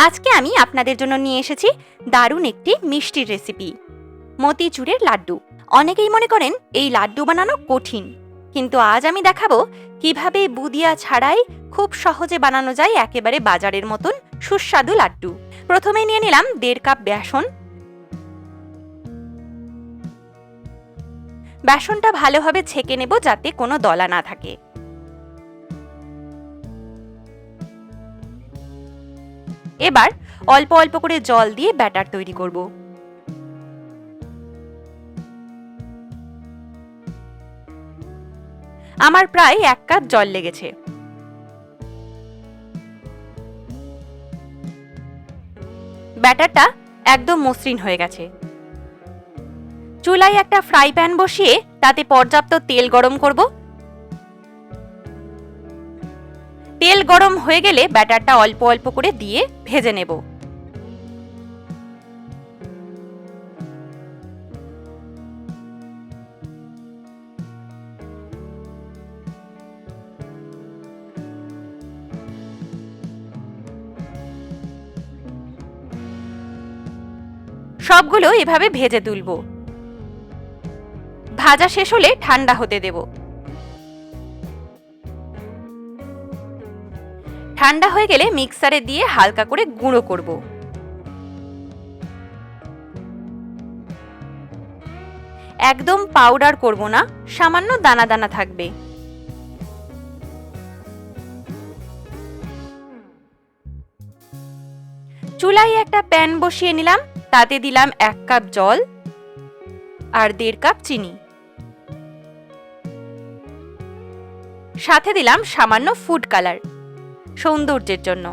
আজকে আমি আপনাদের জন্য নিয়ে এসেছি দারুণ একটি মিষ্টির রেসিপি, মতিচুরের লাড্ডু। অনেকেই মনে করেন এই লাড্ডু বানানো কঠিন, কিন্তু আজ আমি দেখাবো কিভাবে বুদিয়া ছাড়াই খুব সহজে বানানো যায় একেবারে বাজারের মতন সুস্বাদু লাড্ডু। প্রথমে নিয়ে নিলাম 1.5 কাপ বেসন। বেসনটা ভালোভাবে ছেঁকে নেব যাতে কোনো দলা না থাকে। এবার অল্প অল্প করে জল দিয়ে ব্যাটার তৈরি করব। আমার প্রায় 1 কাপ জল লেগেছে। ব্যাটারটা একদম মসৃণ হয়ে গেছে। চুলায় একটা ফ্রাই প্যান বসিয়ে তাতে পর্যাপ্ত তেল গরম করব। তেল গরম হয়ে গেলে ব্যাটারটা অল্প অল্প করে দিয়ে ভেজে নেব। সবগুলো এভাবে ভেজে তুলব। ভাজা শেষ হলে ঠান্ডা হতে দেব। ঠান্ডা হয়ে গেলে মিক্সারে দিয়ে হালকা করে গুঁড়ো করব। একদম পাউডার করব না, সামান্য দানা দানা থাকবে। চুলায় একটা প্যান বসিয়ে নিলাম, তাতে দিলাম 1 কাপ জল আর 1.5 কাপ চিনি। সাথে দিলাম সামান্য ফুড কালার সৌন্দর্যের জন্য,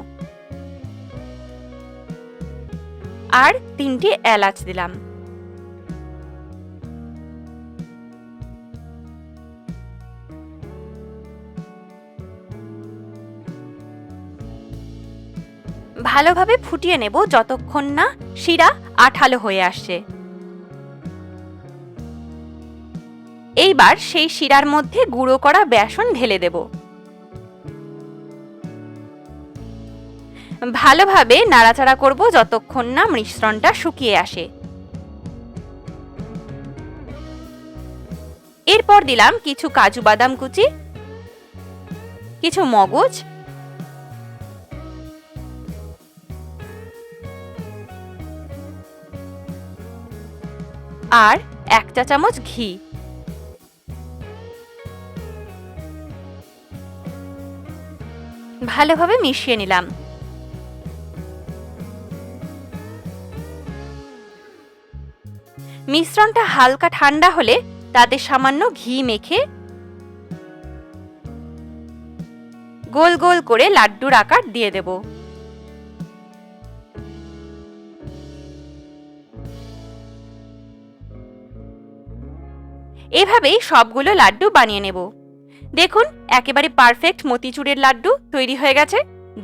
আর 3টি এলাচ দিলাম। ভালোভাবে ফুটিয়ে নেব যতক্ষণ না শিরা আঠালো হয়ে আসছে। এইবার সেই শিরার মধ্যে গুঁড়ো করা বেসন ঢেলে দেব। ভালোভাবে নাড়াচাড়া করব যতক্ষণ না মিশ্রণটা শুকিয়ে আসে। এরপর দিলাম কিছু কাজু বাদাম কুচি, কিছু মগজ, আর 1 চা চামচ ঘি। ভালোভাবে মিশিয়ে নিলাম। মিশ্রণটা হালকা ঠান্ডা হলে তাতে সামান্য ঘি মেখে গোল গোল করে লাড্ডুর আকার দিয়ে দেব। এভাবেই সবগুলো লাড্ডু বানিয়ে নেব। দেখুন, একেবারে পারফেক্ট মতিচুরের লাড্ডু তৈরি হয়ে গেছে।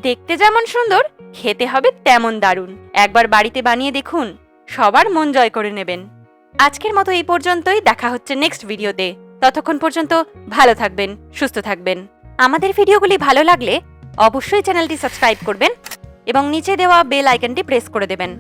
দেখতে যেমন সুন্দর, খেতে হবে তেমন দারুণ। একবার বাড়িতে বানিয়ে দেখুন, সবার মন জয় করে নেবেন। আজকের মতো এই পর্যন্তই। দেখা হচ্ছে নেক্সট ভিডিওতে। ততক্ষণ পর্যন্ত ভালো থাকবেন, সুস্থ থাকবেন। আমাদের ভিডিওগুলি ভালো লাগলে অবশ্যই চ্যানেলটি সাবস্ক্রাইব করবেন এবং নিচে দেওয়া বেল আইকনটি প্রেস করে দেবেন।